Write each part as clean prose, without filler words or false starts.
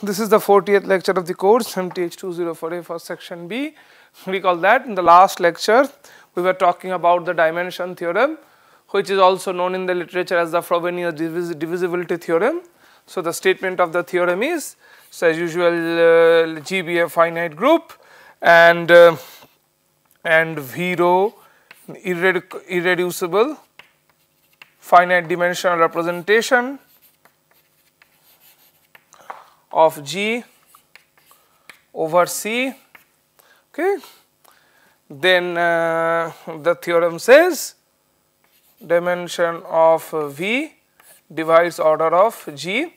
this is the 40th lecture of the course, MTH 204A for section B. Recall that in the last lecture we were talking about the dimension theorem, which is also known in the literature as the Frobenius divisibility theorem. So the statement of the theorem is, so as usual, G be a finite group and V rho irreducible finite dimensional representation of G over C. Okay. Then the theorem says dimension of V divides order of G.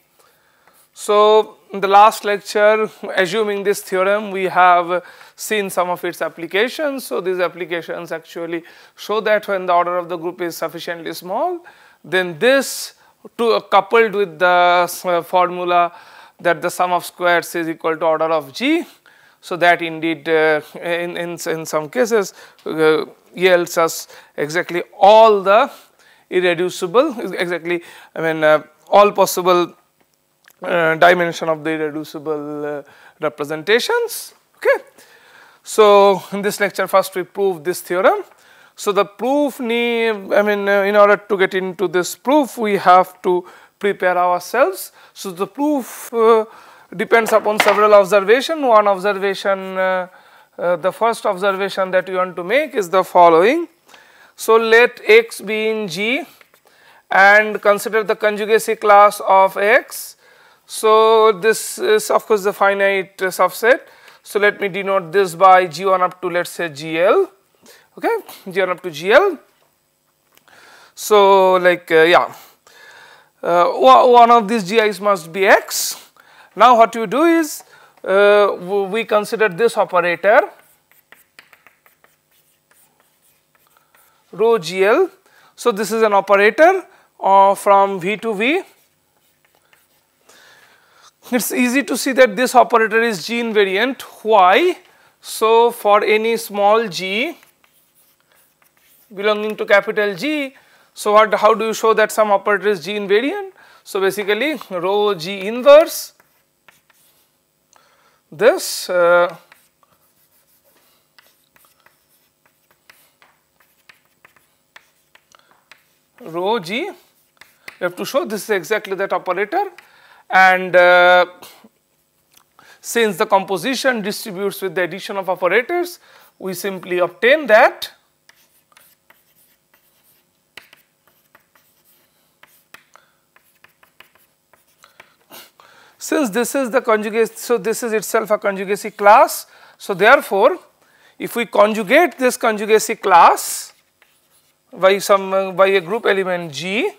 So in the last lecture, assuming this theorem, we have seen some of its applications. So these applications actually show that when the order of the group is sufficiently small, then this coupled with the formula that the sum of squares is equal to order of G. So that indeed in some cases yields us exactly all the irreducible, exactly all possible dimension of the irreducible representations. Okay. So in this lecture first we prove this theorem. So the proof in order to get into this proof we have to prepare ourselves. So the proof depends upon several observations. One observation, the first observation that we want to make is the following. So let X be in G and consider the conjugacy class of X. So this is of course the finite subset. So let me denote this by G1 up to, let us say, GL. Okay, G1 up to GL. So like one of these GIs must be X. Now what you do is we consider this operator rho GL. So this is an operator from V to V. It's easy to see that this operator is G invariant. Why? So for any small g belonging to capital G, so how do you show that some operator is G invariant? So basically rho G inverse this rho G, you have to show this is exactly that operator, and since the composition distributes with the addition of operators, we simply obtain that since this is the conjugate, so this is itself a conjugacy class. So therefore, if we conjugate this conjugacy class by a group element G,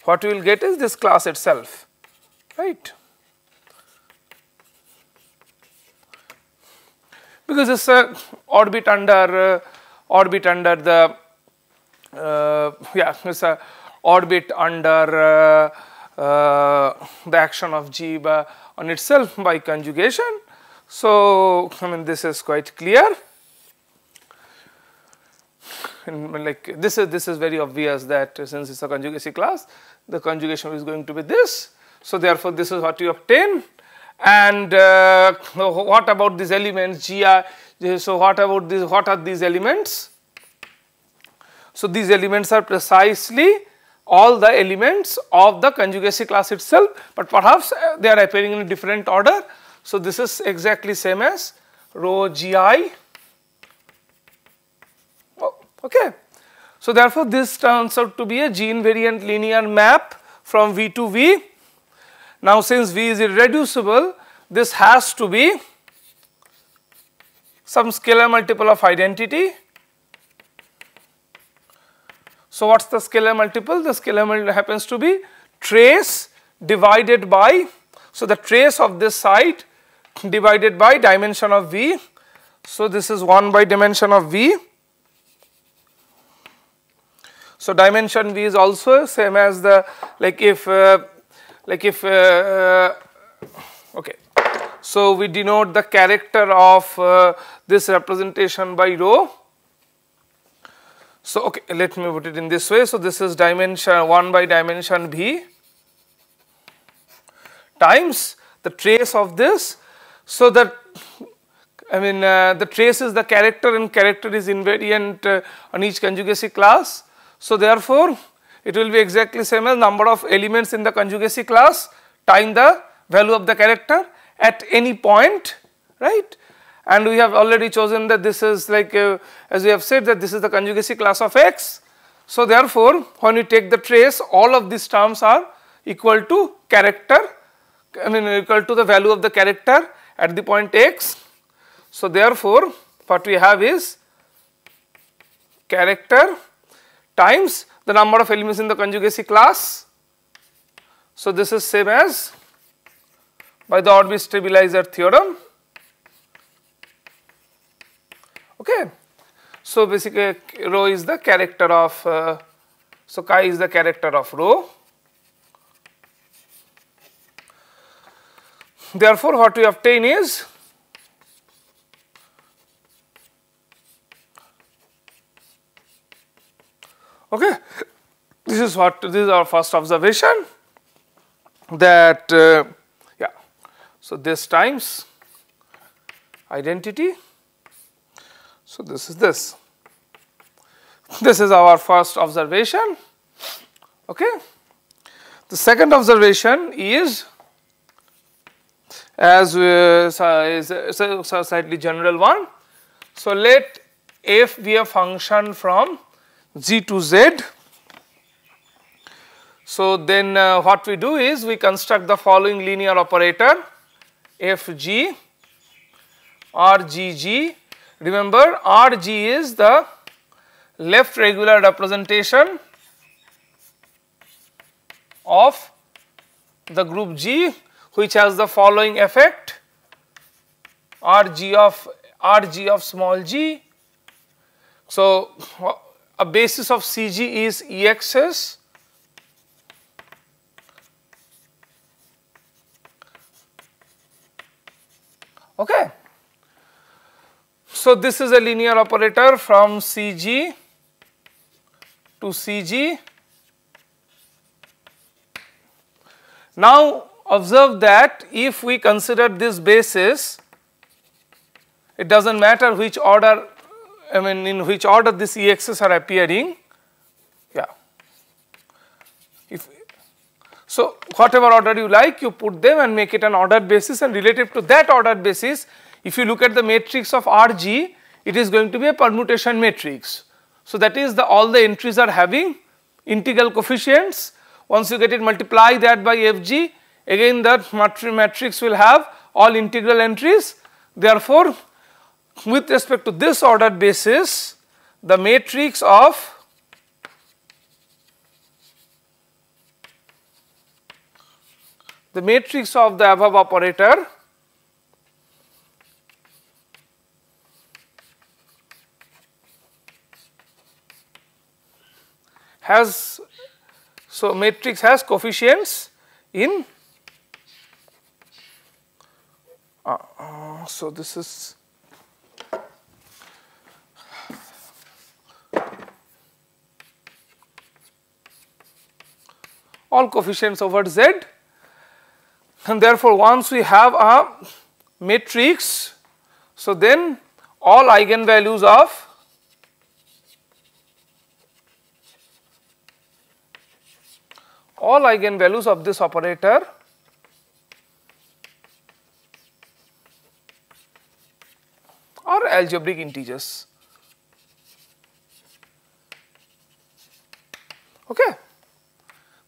what we will get is this class itself, right? Because it's a orbit under the it's a orbit under the action of G on itself by conjugation. So this is quite clear, and like this is very obvious that since it's a conjugacy class, the conjugation is going to be this. So therefore this is what you obtain. And what about these elements Gi? So what about this? What are these elements? So these elements are precisely all the elements of the conjugacy class itself, but perhaps they are appearing in a different order. So this is exactly same as rho Gi. Okay. So therefore this turns out to be a G invariant linear map from V to V. Now since V is irreducible, this has to be some scalar multiple of identity. So what's the scalar multiple? The scalar multiple happens to be trace divided by, so the trace of this side divided by dimension of V. So this is 1 by dimension of V. So dimension V is also same as the okay. So we denote the character of this representation by rho. So okay, let me put it in this way. So this is dimension 1 by dimension V. times the trace of this. So that the trace is the character, and character is invariant on each conjugacy class. So therefore, it will be exactly same as number of elements in the conjugacy class times the value of the character at any point, right? And we have already chosen that this is like as we have said that this is the conjugacy class of X. So therefore, when we take the trace, all of these terms are equal to character, equal to the value of the character at the point X. So therefore, what we have is character times the number of elements in the conjugacy class. So this is same as by the Orbital stabilizer theorem. Okay. So basically rho is the character of, so chi is the character of rho. Therefore, what we obtain is okay. This is our first observation, that yeah. So this times identity. So this is this. This is our first observation. Okay. The second observation is is a slightly general one. So let f be a function from g to z. So then what we do is we construct the following linear operator fg rgg. Remember, rg is the left regular representation of the group G, which has the following effect: rg of small g. So a basis of Cg is ex's. Okay. So this is a linear operator from Cg to Cg. Now observe that if we consider this basis, it does not matter which order, in which order these ex's are appearing. Yeah. So whatever order you like, you put them and make it an ordered basis, and relative to that ordered basis, if you look at the matrix of Rg, it is going to be a permutation matrix. So that is all the entries are having integral coefficients. Once you get it, multiply that by Fg, again that matrix will have all integral entries. Therefore, with respect to this ordered basis, the matrix of the above operator has, so matrix has coefficients in, so this is all coefficients over Z, and therefore once we have a matrix, so then all eigenvalues of this operator are algebraic integers. Okay.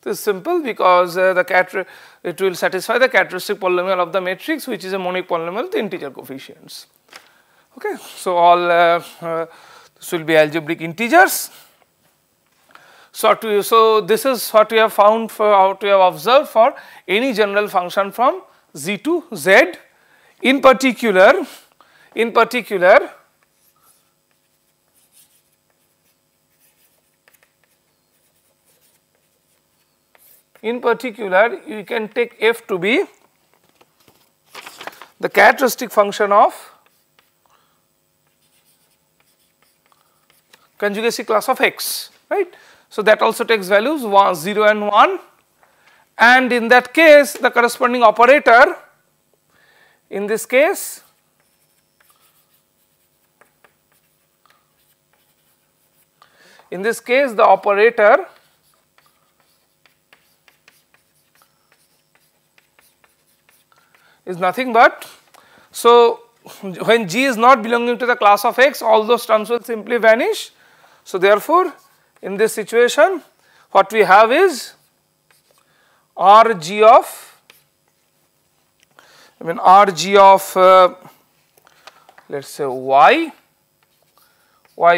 This is simple because it will satisfy the characteristic polynomial of the matrix, which is a monic polynomial with integer coefficients. Okay. So all this will be algebraic integers. So this is what we have found for what we have observed for any general function from Z to Z. In particular, you can take f to be the characteristic function of conjugacy class of X, right. So that also takes values 0 and 1, and in that case the corresponding operator in this case the operator is nothing but, so when G is not belonging to the class of X, all those terms will simply vanish. So therefore in this situation what we have is Rg of, Rg of let us say y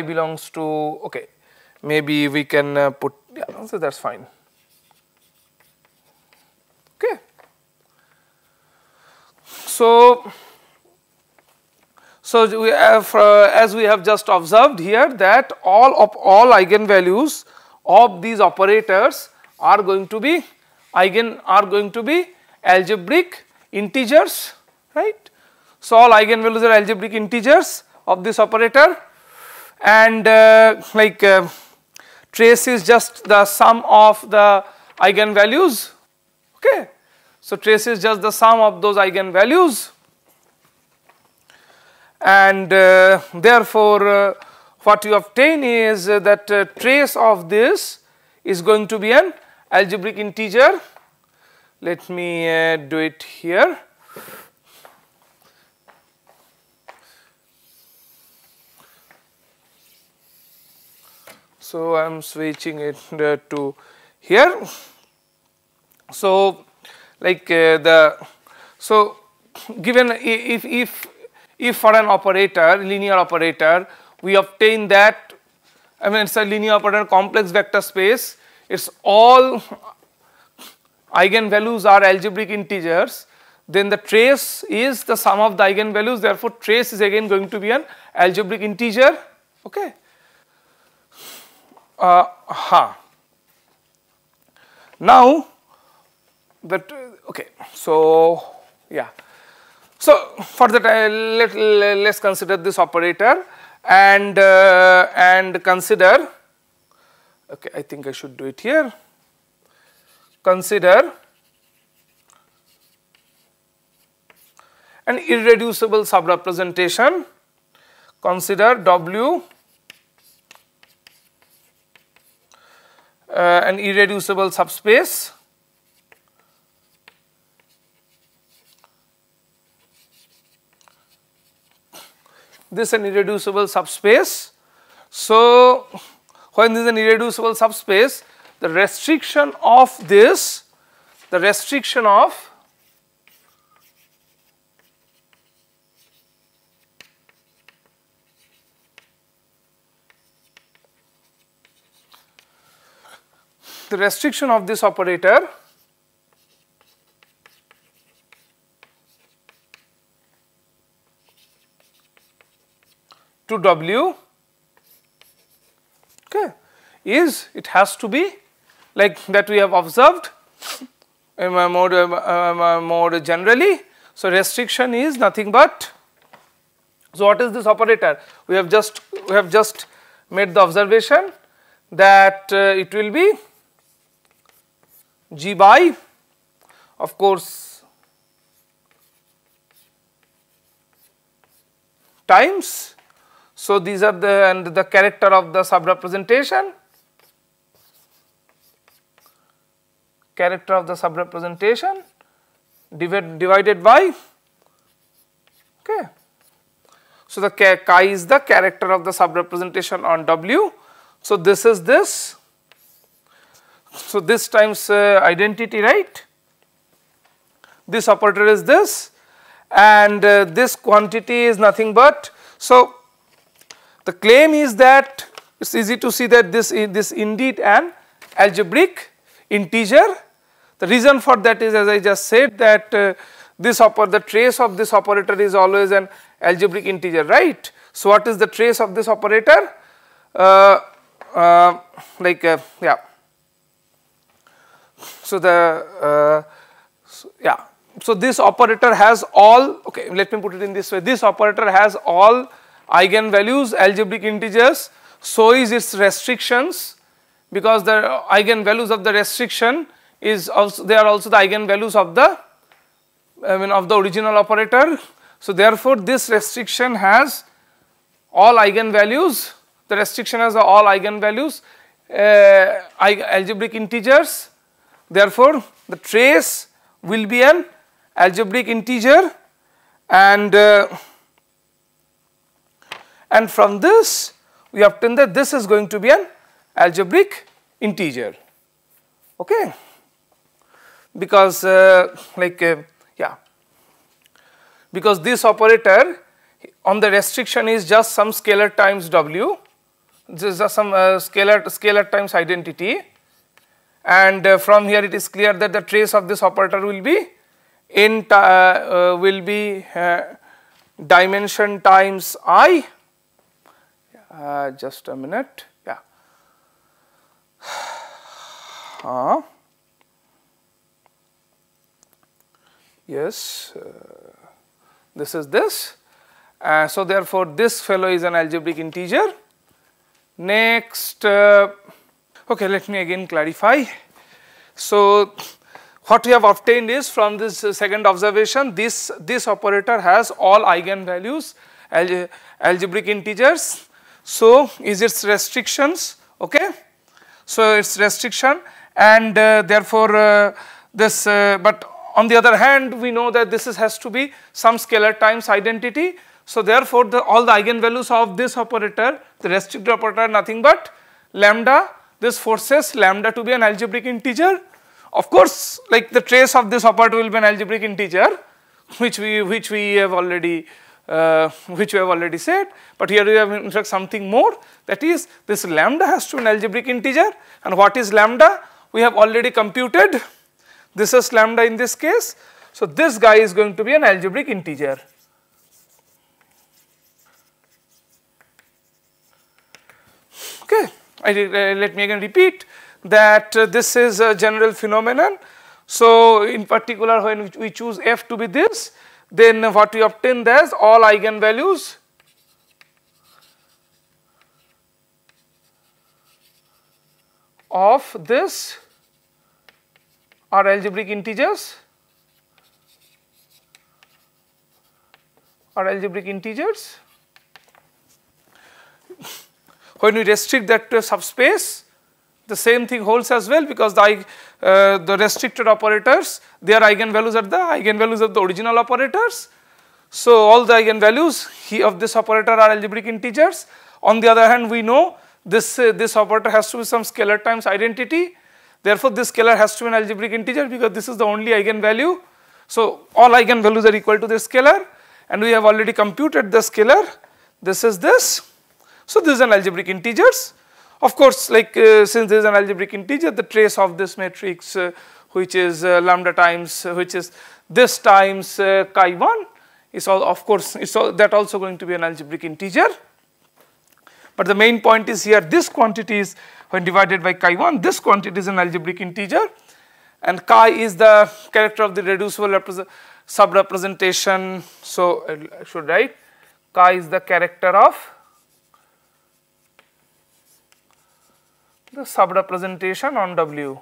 belongs to, okay, maybe we can put, yeah, so that is fine. Okay. So we have, as we have just observed here, that all eigenvalues of these operators are going to be algebraic integers, right. So all eigenvalues are algebraic integers of this operator, and trace is just the sum of the eigenvalues, okay. So trace is just the sum of those eigenvalues, and therefore what you obtain is that trace of this is going to be an algebraic integer. Let me do it here. So I am switching it to here. So so given if for an operator, linear operator, we obtain that, it is a linear operator complex vector space, its all eigenvalues are algebraic integers, then the trace is the sum of the eigenvalues, therefore trace is again going to be an algebraic integer, okay. Now that, okay, so yeah. So for that let's consider this operator and consider, okay, I think I should do it here. Consider an irreducible subrepresentation. Consider W an irreducible subspace . This is an irreducible subspace. So when this is an irreducible subspace, the restriction of this, the restriction of this operator to W, okay, is, it has to be like that we have observed more generally. So restriction is nothing but, so what is this operator? We have just made the observation that it will be G by, of course, times. So these are the character of the subrepresentation, divided by, okay. So the chi is the character of the subrepresentation on W. So this is this. So this times identity, right? This operator is this, and this quantity is nothing but, so the claim is that it's easy to see that this is indeed an algebraic integer. The reason for that is, as I just said, that the trace of this operator is always an algebraic integer, right? So what is the trace of this operator? Yeah. So so this operator has all, okay, let me put it in this way, this operator has all eigenvalues algebraic integers, so is its restrictions, because the eigenvalues of the restriction is also, they are also the eigenvalues of the of the original operator. So therefore this restriction has all eigenvalues, the restriction has all eigenvalues, algebraic integers. Therefore the trace will be an algebraic integer, and from this we obtain that this is going to be an algebraic integer, okay, because because this operator on the restriction is just some scalar times w, this is just some scalar times identity, and from here it is clear that the trace of this operator will be dimension times I. Just a minute, yes, this is this. So therefore this fellow is an algebraic integer. Next, okay, let me again clarify. So what we have obtained is, from this second observation, this operator has all eigenvalues, algebraic integers. So is its restrictions, okay. So its restriction, and therefore this but on the other hand we know that this has to be some scalar times identity. So therefore all the eigenvalues of this operator, the restricted operator, nothing but lambda. This forces lambda to be an algebraic integer. Of course, like the trace of this operator will be an algebraic integer, which we have already said, but here we have in fact something more, that is this lambda has to be an algebraic integer. And what is lambda? We have already computed, this is lambda in this case. So this guy is going to be an algebraic integer. Okay, let me again repeat that this is a general phenomenon. So in particular when we choose f to be this, then what we obtain as all eigenvalues of this are algebraic integers, When we restrict that to a subspace, the same thing holds as well, because the restricted operators, their eigenvalues are the eigenvalues of the original operators. So all the eigenvalues of this operator are algebraic integers. On the other hand, we know this operator has to be some scalar times identity. Therefore this scalar has to be an algebraic integer, because this is the only eigenvalue. So all eigenvalues are equal to this scalar, and we have already computed the scalar. This is this. So this is an algebraic integers. Of course, like since this is an algebraic integer, the trace of this matrix which is lambda times, which is this times chi1 is all, of course is all, that also going to be an algebraic integer. But the main point is here, this quantity is, when divided by chi1, this quantity is an algebraic integer, and chi is the character of the reducible sub-representation. So I should write chi is the character of the sub-representation on W.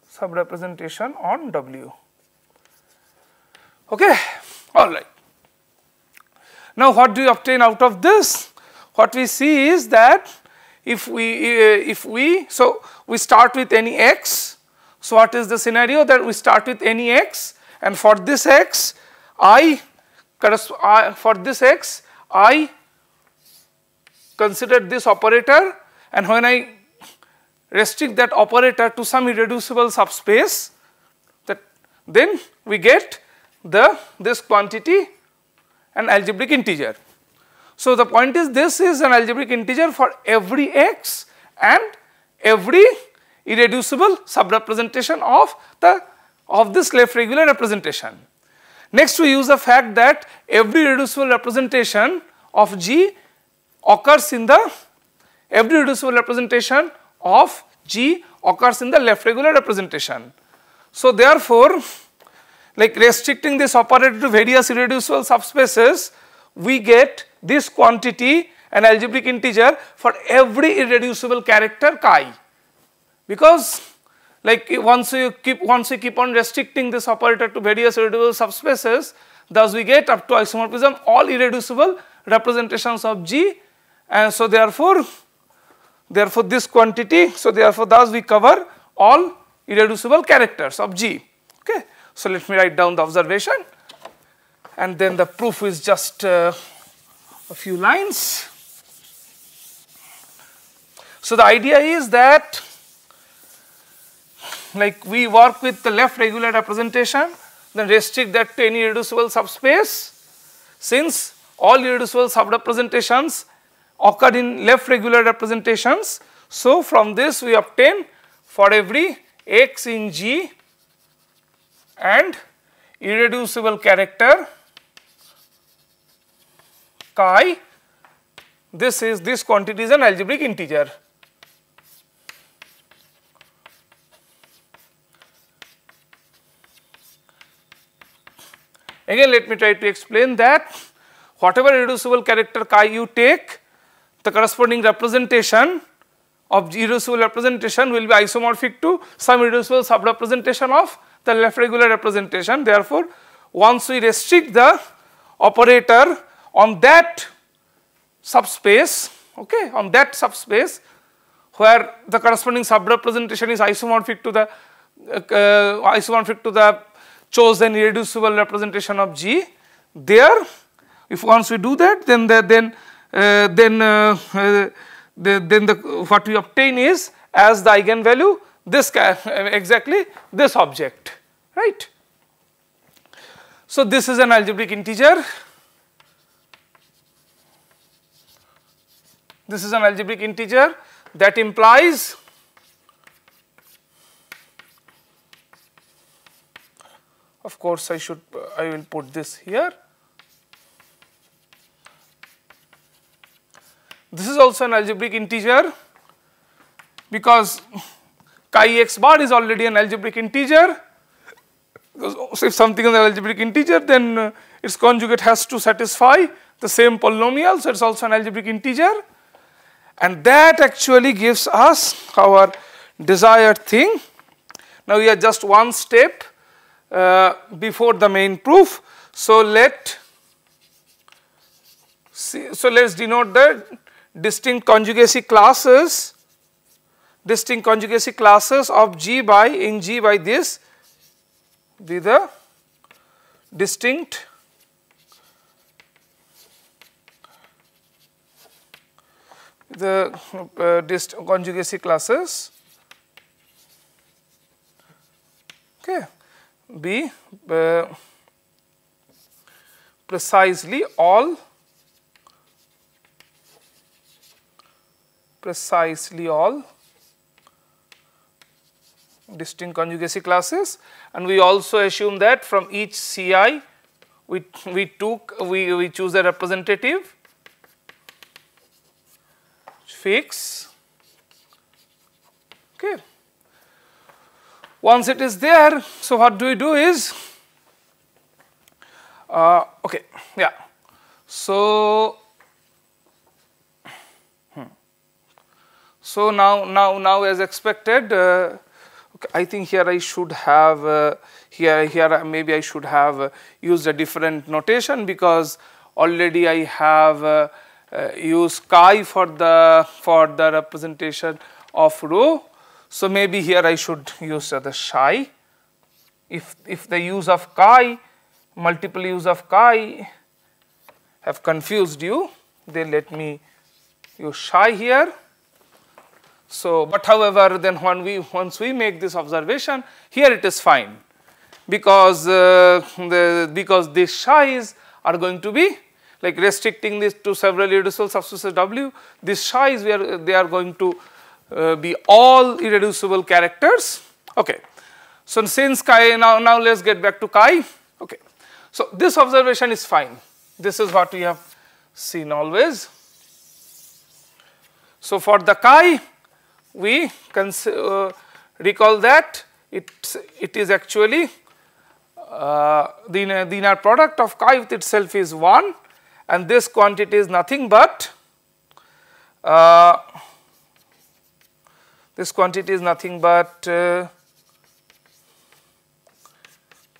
Sub-representation on W. Okay, all right. Now what do we obtain out of this? What we see is that if we so we start with any x. So what is the scenario? That we start with any x, and for this x I consider this operator, and when I restrict that operator to some irreducible subspace, that then we get this quantity an algebraic integer. So the point is, this is an algebraic integer for every x and every irreducible subrepresentation of this left regular representation. Next we use the fact that every irreducible representation of G occurs in the left regular representation. So therefore, like restricting this operator to various irreducible subspaces, we get this quantity an algebraic integer for every irreducible character chi. because like once we keep on restricting this operator to various irreducible subspaces, thus we get up to isomorphism all irreducible representations of G, and so therefore this quantity, so therefore thus we cover all irreducible characters of G. Okay. So let me write down the observation, and then the proof is just a few lines. So the idea is that like we work with the left regular representation, then restrict that to any irreducible subspace. Since all irreducible subrepresentations occur in left regular representations, so from this we obtain for every x in G and irreducible character chi, this quantity is an algebraic integer. Again let me try to explain that whatever irreducible character chi you take, the corresponding representation of irreducible representation will be isomorphic to some irreducible subrepresentation of the left regular representation. Therefore, once we restrict the operator on that subspace, okay, on that subspace where the corresponding subrepresentation is isomorphic to the chosen irreducible representation of G, there if once we do that, then what we obtain is as the eigenvalue this exactly this object, right. So this is an algebraic integer. This is an algebraic integer that implies of course I will put this here. This is also an algebraic integer because chi x bar is already an algebraic integer. So if something is an algebraic integer, then its conjugate has to satisfy the same polynomial, so it is also an algebraic integer, and that actually gives us our desired thing. Now we are just one step before the main proof. So let's denote the distinct conjugacy classes of G by in G by this be the distinct conjugacy classes, okay, be precisely all distinct conjugacy classes, and we also assume that from each Ci we choose a representative fix, okay. Once it is there, so what do we do is okay, yeah, so now as expected, okay, I think here I should have here maybe I should have used a different notation because already I have used chi for the representation of rho. So maybe here I should use the psi. If the use of chi, multiple use of chi have confused you, then let me use psi here. So, but however, then once we make this observation, here it is fine because because these psi's are going to be like restricting this to several irreducible subspaces W. These psi's they are going to be all irreducible characters. Okay. So since chi, now let's get back to chi. Okay. So this observation is fine. This is what we have seen always. So for the chi, we recall that it is actually the inner product of chi with itself is 1, and this quantity is nothing but this quantity is nothing but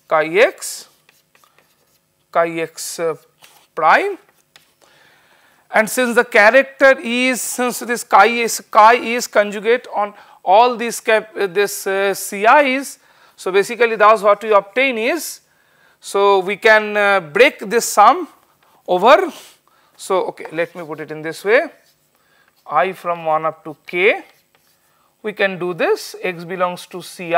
chi x prime, and since the character is, since this chi is conjugate on all these CI's, so basically thus what we obtain is, so we can break this sum over, so okay, let me put it in this way, I from 1 up to k, we can do this, x belongs to Ci,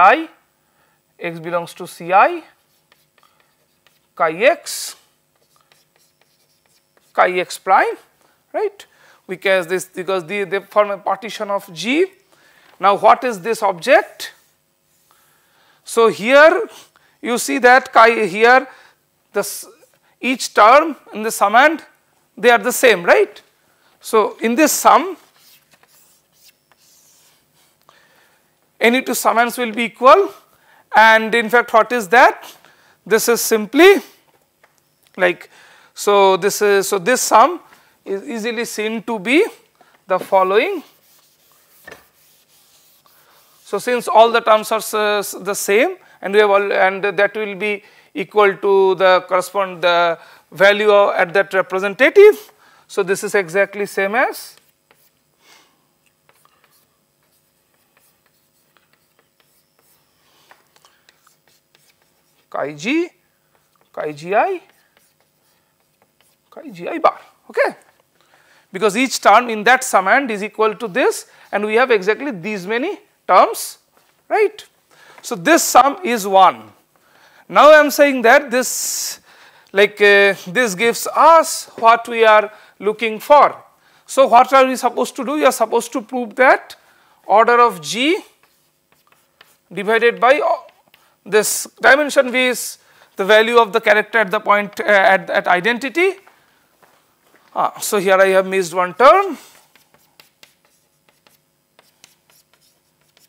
chi x prime, right, because they form a partition of G. Now what is this object? So here you see that chi here this each term in the summand they are the same, right. So in this sum any two summands will be equal, and in fact what is that? This is simply like, so this is, so this sum is easily seen to be the following. So since all the terms are the same, and we have all, and that will be equal to the correspond the value at that representative. So this is exactly same as chi g, chi gi bar, okay, because each term in that summand is equal to this, and we have exactly these many terms, right. So this sum is 1. Now I am saying that this like this gives us what we are looking for. So what are we supposed to do? We are supposed to prove that order of G divided by this dimension V is the value of the character at the point at identity. So here I have missed one term,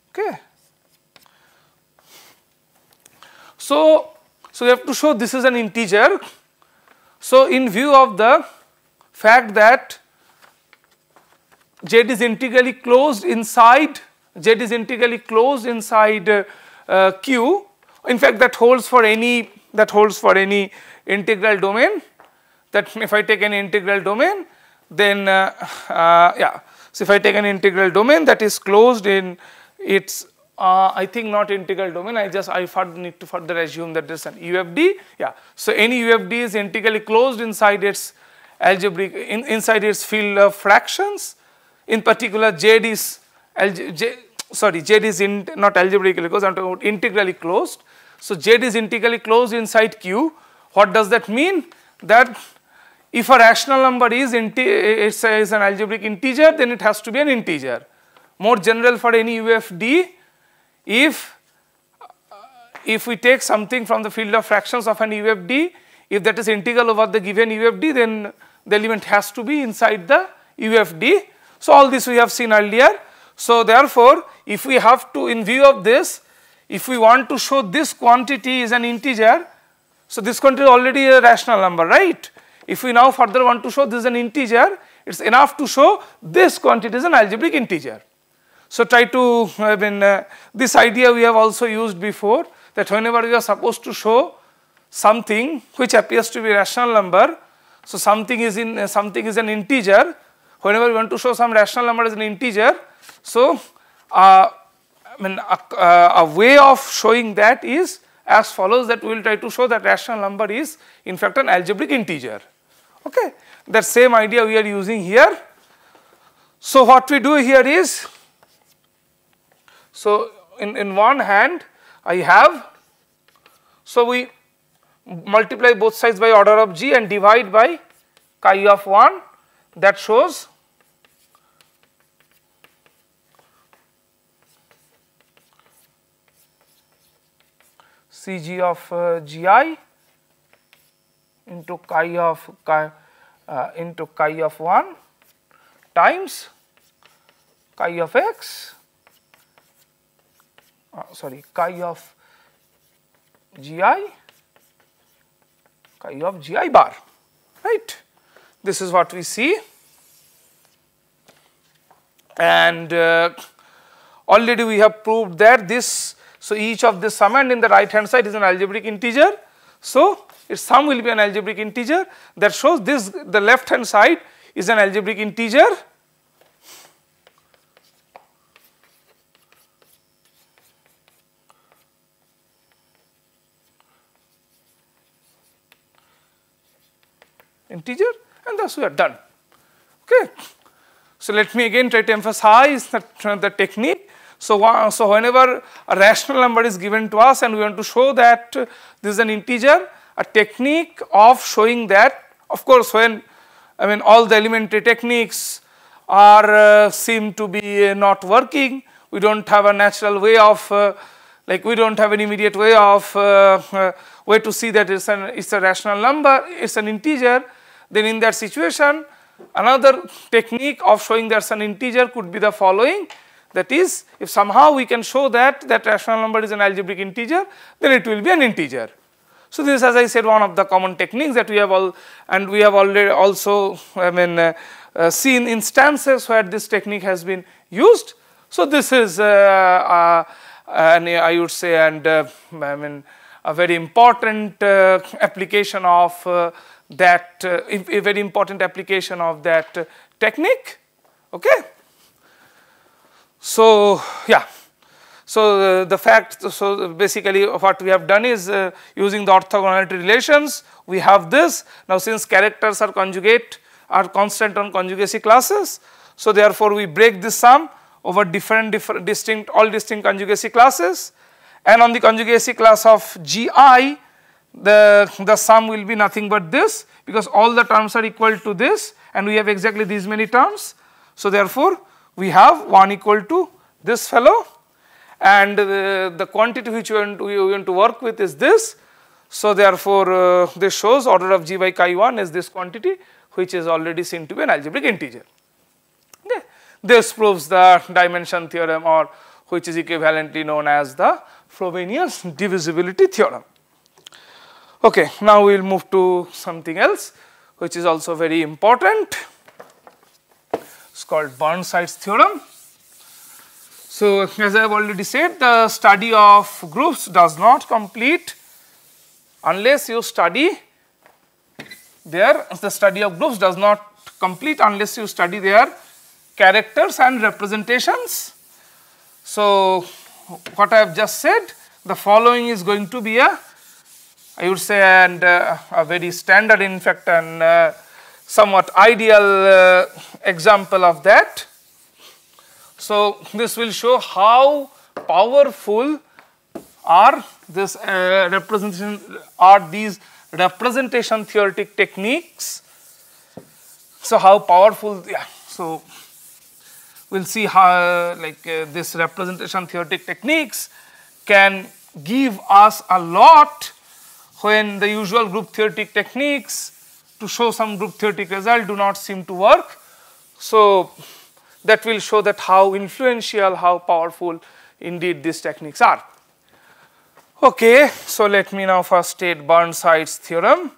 okay. So we have to show this is an integer. So in view of the fact that Z is integrally closed inside Q, in fact that holds for any integral domain, that if I take an integral domain, then yeah, so if I take an integral domain that is closed in its I think not integral domain, I need to further assume that there is an UFD, yeah. So any UFD is integrally closed inside its algebraic, inside its field of fractions. In particular Z is not algebraically closed, I am talking about integrally closed. So Z is integrally closed inside Q. What does that mean? That if a rational number is an algebraic integer, then it has to be an integer. More general for any UFD, if we take something from the field of fractions of an UFD, if that is integral over the given UFD, then the element has to be inside the UFD. So all this we have seen earlier. So therefore, if we have to, in view of this, if we want to show this quantity is an integer, so this quantity is already a rational number, right? If we now further want to show this is an integer, it's enough to show this quantity is an algebraic integer. So try to, this idea we have also used before, that whenever we are supposed to show something which appears to be a rational number, so something is an integer, whenever we want to show some rational number as an integer, so a way of showing that is as follows, that we will try to show that rational number is in fact an algebraic integer, okay. That same idea we are using here. So what we do here is, so in one hand I have, so we multiply both sides by order of G and divide by chi of 1, that shows Cg of Gi into chi of 1 times chi of x, chi of Gi, chi of Gi bar, right. This is what we see, and already we have proved that this, so each of this summand in the right hand side is an algebraic integer. So its sum will be an algebraic integer, that shows this, the left hand side is an algebraic integer. And thus we are done. Okay. So let me again try to emphasize the technique. So whenever a rational number is given to us and we want to show that this is an integer, a technique of showing that, of course, when all the elementary techniques are seem to be not working, we don't have a natural way of like we don't have an immediate way of way to see that it's a rational number, it's an integer. Then in that situation, another technique of showing that's an integer could be the following. That is, if somehow we can show that that rational number is an algebraic integer, then it will be an integer. So this is, as I said, one of the common techniques that we have we have already also seen instances where this technique has been used. So this is I would say a very important application of that a very important application of that technique. Okay. So yeah, so the fact, so basically what we have done is using the orthogonality relations, we have this. Now since characters are constant on conjugacy classes, so therefore we break this sum over distinct conjugacy classes, and on the conjugacy class of GI, the sum will be nothing but this, because all the terms are equal to this and we have exactly these many terms. So therefore we have 1 equal to this fellow, and the quantity which we want to work with is this. So therefore this shows order of G by chi1 is this quantity, which is already seen to be an algebraic integer. Okay. This proves the dimension theorem, or which is equivalently known as the Frobenius divisibility theorem. Okay, now we will move to something else which is also very important. It's called Burnsides theorem. So as I have already said, the study of groups does not complete unless you study the study of groups does not complete unless you study their characters and representations. So what I have just said, the following is going to be I would say a very standard, in fact, and somewhat ideal example of that. So this will show how powerful are these representation theoretic techniques. So how powerful, yeah. So we'll see how this representation theoretic techniques can give us a lot when the usual group theoretic techniques to show some group theoretic result do not seem to work. So that will show that how influential, how powerful indeed these techniques are. Okay, so let me now first state Burnsides theorem.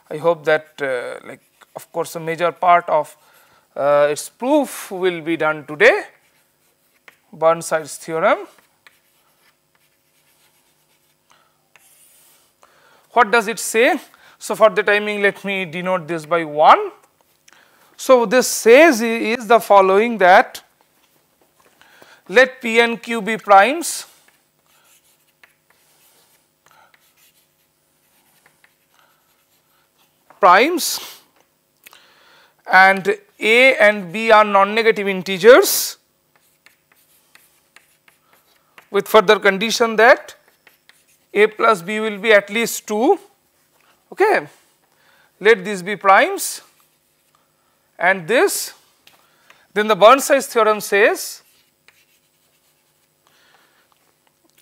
I hope that of course a major part of its proof will be done today. Burnsides theorem. What does it say? So for the timing, let me denote this by 1. So this says is the following, that let P and Q be primes and A and B are non-negative integers, with further condition that A plus B will be at least 2. Okay. Let these be primes, and this, then the Burnsides theorem says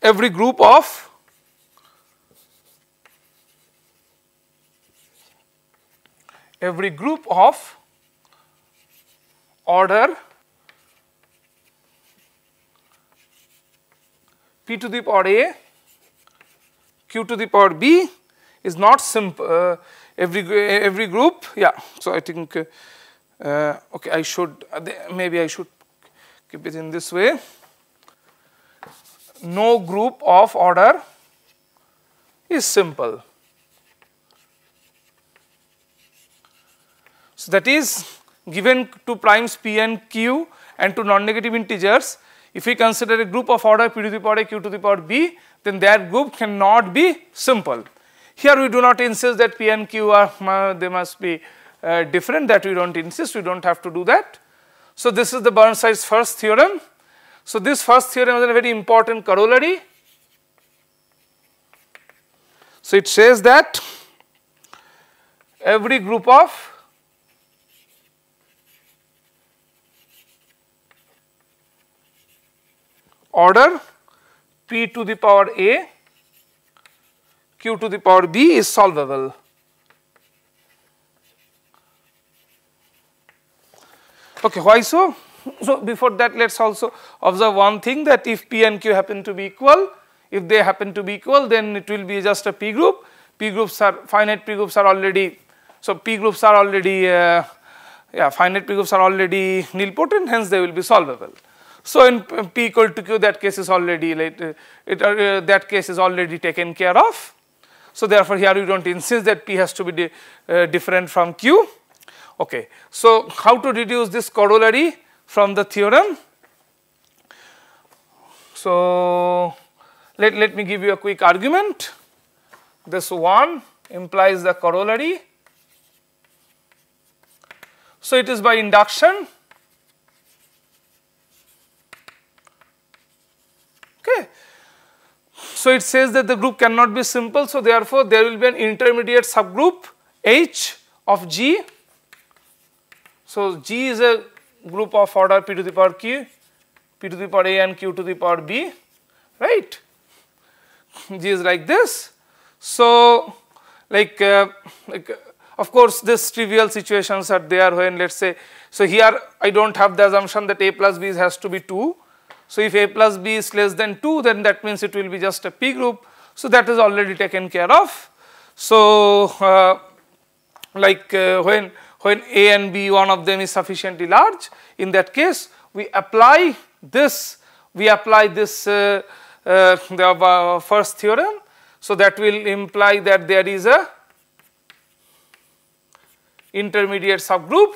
every group of order P to the power A, Q to the power B is not simple. Every group, yeah. So I think okay, maybe I should keep it in this way. no group of order is simple. So that is, given two primes p and q and two non-negative integers, if we consider a group of order p to the power a, q to the power b, then that group cannot be simple. Here we do not insist that p and q are they must be different, that we do not insist, we do not have to do that. So this is the Burnside's first theorem. So this first theorem is a very important corollary. So it says that every group of order p to the power a, q to the power b is solvable. Okay, why so? So before that, let us also observe one thing, that if p and q happen to be equal, if they happen to be equal, then it will be just a p group. P groups are finite, p groups are already, so p groups are already finite p groups are already nilpotent, hence they will be solvable. So in p equal to q, that case is already that case is already taken care of. So therefore here we do not insist that p has to be different from q. Okay, so how to deduce this corollary from the theorem? So let me give you a quick argument. This one implies the corollary. So it is by induction. Okay. So it says that the group cannot be simple, so therefore there will be an intermediate subgroup H of G. So G is a group of order p to the power q, p to the power a and q to the power b, right? G is like this. So of course this trivial situations are there when, let us say, so here I do not have the assumption that a plus b has to be 2. So if a plus b is less than 2, then that means it will be just a p group. So that is already taken care of. So when a and b, one of them is sufficiently large, in that case we apply this the first theorem. So that will imply that there is a intermediate subgroup,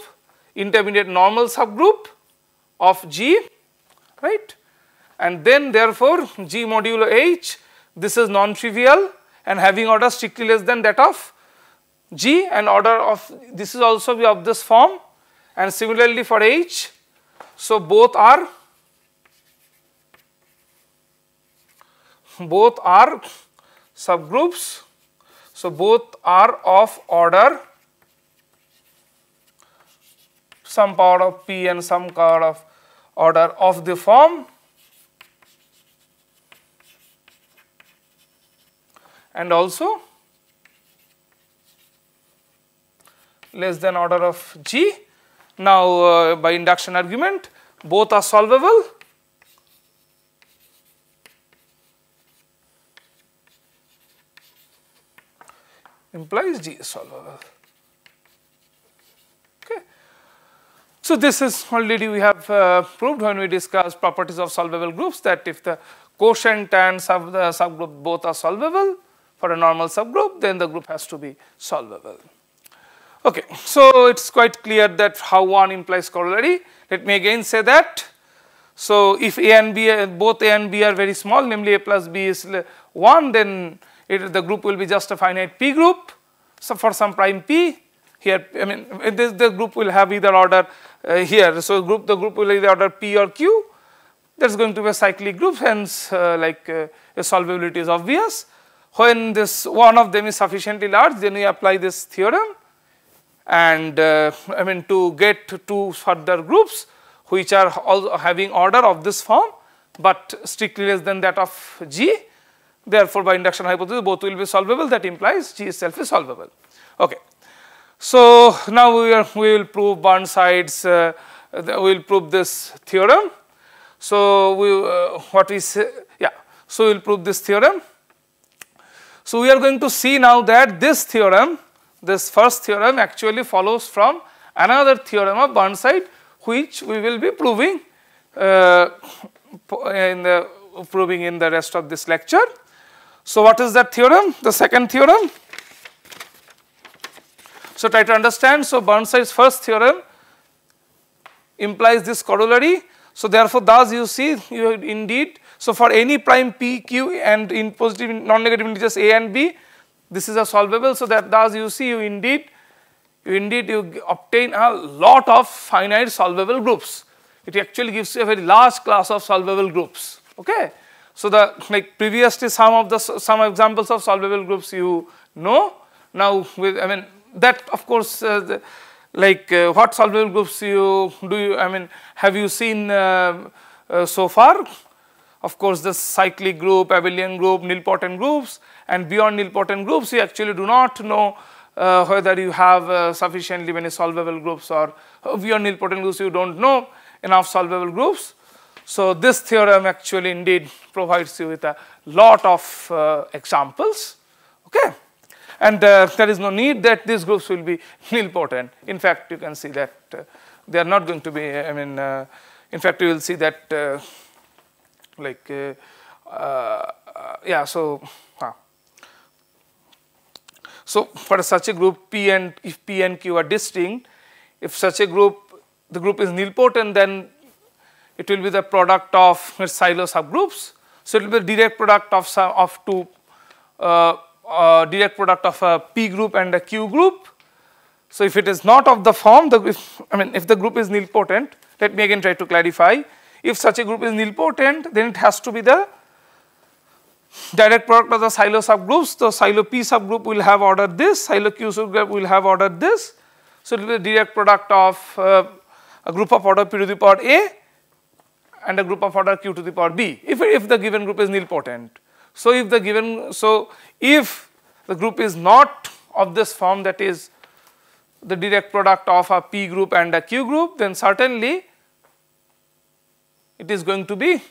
intermediate normal subgroup of G, right? And then therefore G modulo H, this is non-trivial and having order strictly less than that of G, and order of this is also be of this form, and similarly for H. So both are subgroups. So both are of order some power of p and some power of order of the form, and also less than order of G. Now by induction argument, both are solvable. Implies G is solvable. Okay. So this is already we have proved when we discussed properties of solvable groups, that if the quotient and the subgroup both are solvable for a normal subgroup, then the group has to be solvable. Okay, so it's quite clear that how one implies corollary. Let me again say that. So if a and b, both a and b are very small, namely a plus b is 1, then the group will be just a finite p group. So for some prime p, here I mean the group will have either order here. So the group will either order p or q. There is going to be a cyclic group, hence a solvability is obvious. When this one of them is sufficiently large, then we apply this theorem. And I mean to get two further groups which are all having order of this form, but strictly less than that of G. Therefore, by induction hypothesis both will be solvable, that implies G itself is solvable. Okay. So now we will prove Burnside's, we will prove this theorem. So so we will prove this theorem. So we are going to see now that this theorem, this first theorem actually follows from another theorem of Burnside, which we will be proving proving in the rest of this lecture. So what is that theorem? The second theorem. So try to understand. So Burnside's first theorem implies this corollary. So therefore, thus you see you indeed. So for any prime p, q, and in positive non-negative integers a and b, this is a solvable. So that thus you see you indeed obtain a lot of finite solvable groups. It actually gives you a very large class of solvable groups. Okay. So the previously some examples of solvable groups you know. Now with that of course what solvable groups have you seen so far? Of course, the cyclic group, abelian group, nilpotent groups, and beyond nilpotent groups you actually do not know whether you have sufficiently many solvable groups, or beyond nilpotent groups you don't know enough solvable groups. So this theorem actually indeed provides you with a lot of examples, okay, and there is no need that these groups will be nilpotent. In fact, you can see that they are not going to be. In fact, you will see that So for such a group P and if P and Q are distinct, if such a group, the group is nilpotent, then it will be the product of Sylow subgroups. So it will be the direct product of two direct product of a P group and a Q group. So if it is not of the form, if the group is nilpotent, let me again try to clarify. If such a group is nilpotent, then it has to be the direct product of the Sylow subgroups. The Sylow P subgroup will have order this, Sylow Q subgroup will have order this. So it will be the direct product of a group of order P to the power A and a group of order Q to the power B, if the given group is nilpotent. So if the group is not of this form, that is the direct product of a P group and a Q group, then certainly it is going to be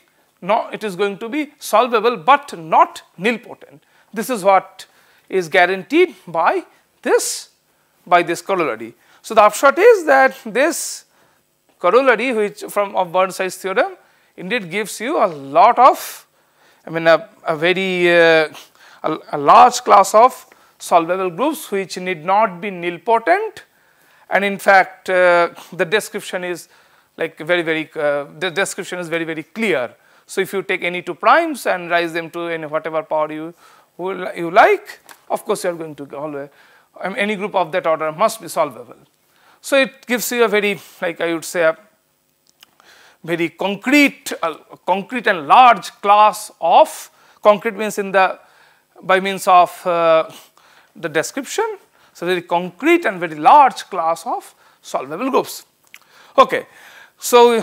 solvable but not nilpotent. This is what is guaranteed by this corollary. So the upshot is that this corollary of Burnside's theorem indeed gives you a lot of a large class of solvable groups which need not be nilpotent, and in fact the description is very clear. So if you take any two primes and raise them to any whatever power you like, of course you are going to always any group of that order must be solvable. So it gives you a very I would say a very concrete and large class of concrete means by means of the description. So very concrete and very large class of solvable groups. Okay. So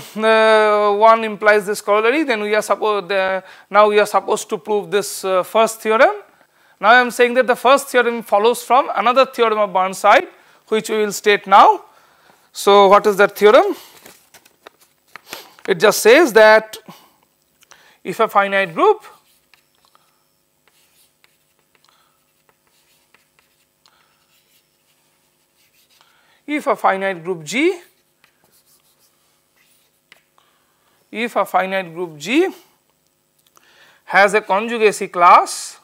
one implies this corollary, then we are now we are supposed to prove this first theorem. Now I am saying that the first theorem follows from another theorem of Burnside, which we will state now. So what is that theorem? It just says that if a finite group G, if a finite group G has a conjugacy class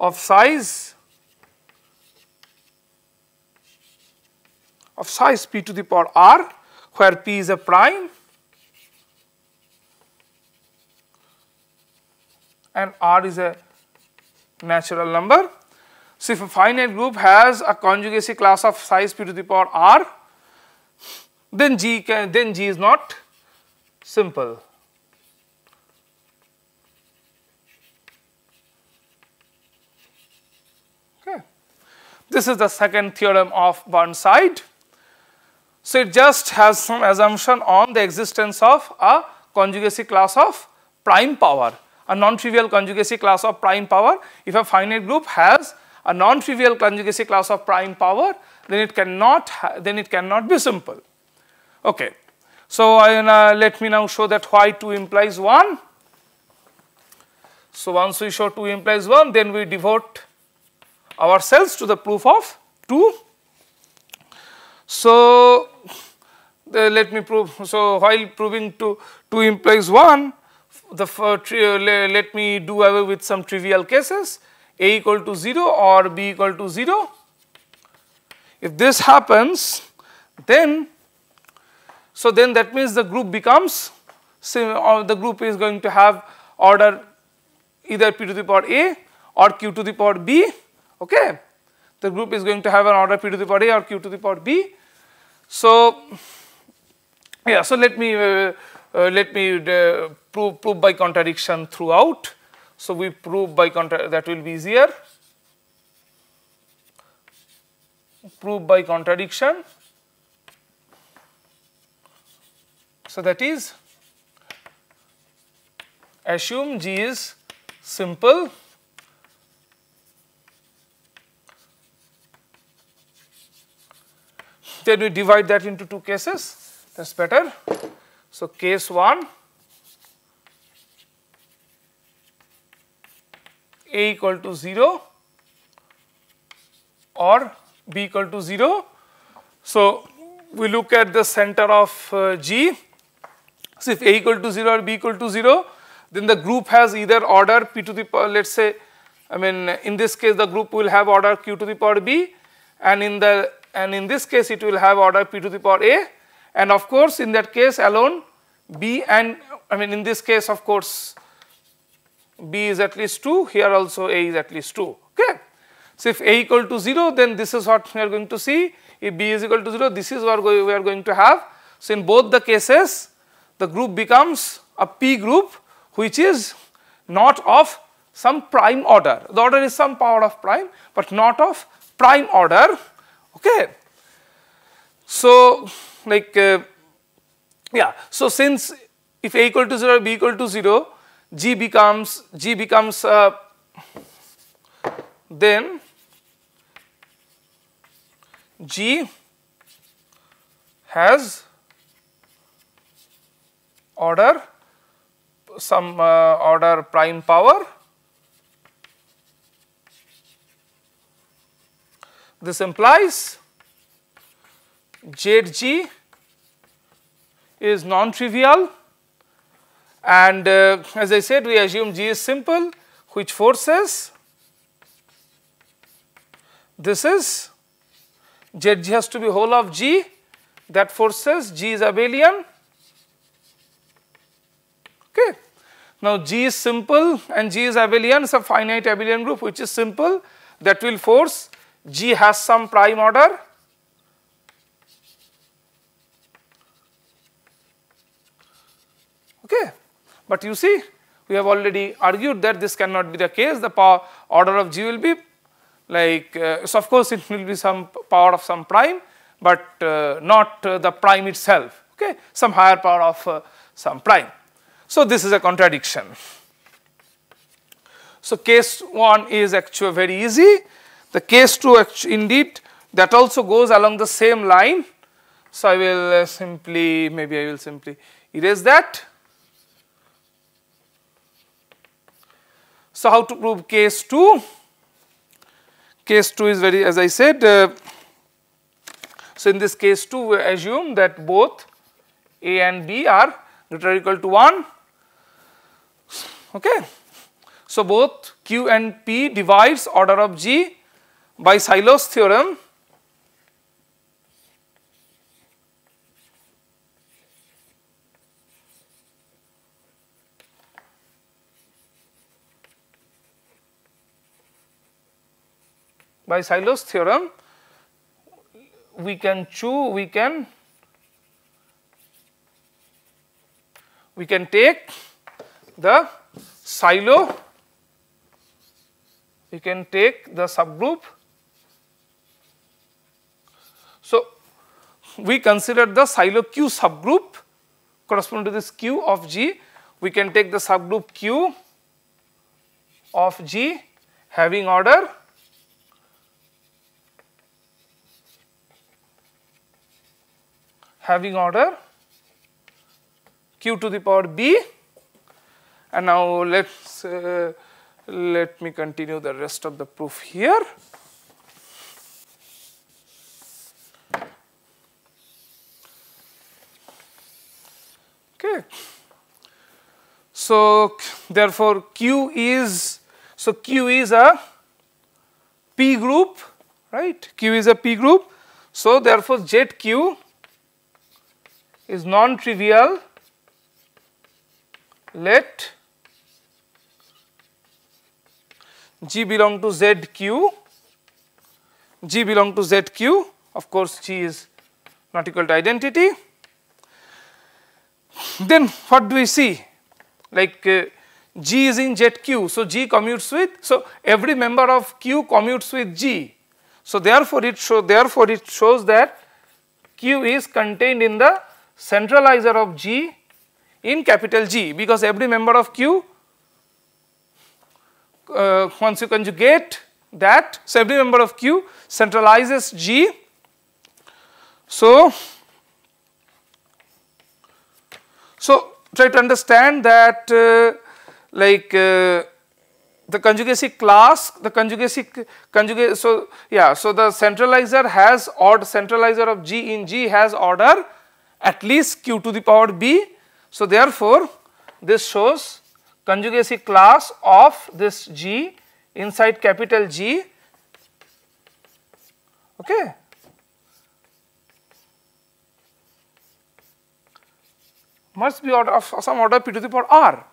of size p to the power r, where p is a prime and r is a natural number. So if a finite group has a conjugacy class of size p to the power r, then G is not simple. Okay. This is the second theorem of Burnside. So it just has some assumption on the existence of a conjugacy class of prime power, a non-trivial conjugacy class of prime power. If a finite group has a non-trivial conjugacy class of prime power, then it cannot be simple. Okay. So let me now show that why 2 implies 1. So once we show 2 implies 1, then we devote ourselves to the proof of 2. So let me prove. So while proving 2 implies 1, let me do away with some trivial cases, A equal to 0 or B equal to 0. If this happens, then then that means the group becomes, the group is going to have order either p to the power A or q to the power B. Okay, the group is going to have an order p to the power A or q to the power B. So yeah, so let me prove by contradiction throughout. So we prove by that will be easier. Prove by contradiction. So that is, assume G is simple, then we divide that into 2 cases, that is better. So case 1, A equal to 0 or B equal to 0. So we look at the center of G. So if A equal to 0 or B equal to 0, then the group has either order p to the power, let us say, in this case the group will have order q to the power B, and in this case it will have order p to the power A, and of course in that case alone B and in this case of course B is at least 2, here also A is at least 2. Okay. So if A equal to 0, then this is what we are going to see. If B is equal to 0, this is what we are going to have. So in both the cases, the group becomes a P group which is not of some prime order. The order is some power of prime, but not of prime order. Okay. So yeah. So since if A equal to 0, B equal to 0, G becomes then G has order, some order prime power. This implies ZG is non-trivial, and as I said, we assume G is simple, which forces this is ZG has to be whole of G, that forces G is abelian. Okay. Now G is simple and G is abelian, it's a finite abelian group which is simple, that will force G has some prime order. Okay. But you see, we have already argued that this cannot be the case, the power order of G will be so of course it will be some power of some prime, but not the prime itself, okay, some higher power of some prime. So this is a contradiction. So case 1 is actually very easy. The case 2 indeed, that also goes along the same line. So I will simply erase that. So how to prove case 2? Case 2 is very, as I said, so in this case 2 we assume that both A and B are greater or equal to 1. Okay. So both Q and P divides order of G by Sylow's theorem. By Sylow's theorem, we can take the Sylow, we can take the subgroup. So we consider the Sylow Q subgroup corresponding to this Q of G. We can take the subgroup Q of G having order Q to the power B, and now let me continue the rest of the proof here. Okay. So therefore Q is a P group, right? Q is a P group. So therefore ZQ is non-trivial. Let G belong to ZQ. G belong to ZQ. Of course, G is not equal to identity. Then what do we see? Like G is in ZQ, so G commutes with, so every member of Q commutes with G. So therefore it shows that Q is contained in the centralizer of G in capital G, because every member of Q, once you conjugate that, so every member of Q centralizes G. So try to understand that the conjugacy class, the conjugate, so yeah, so the centralizer has centralizer of G in G has order at least Q to the power B. So therefore this shows conjugacy class of this G inside capital G, okay, must be order of some order P to the power R,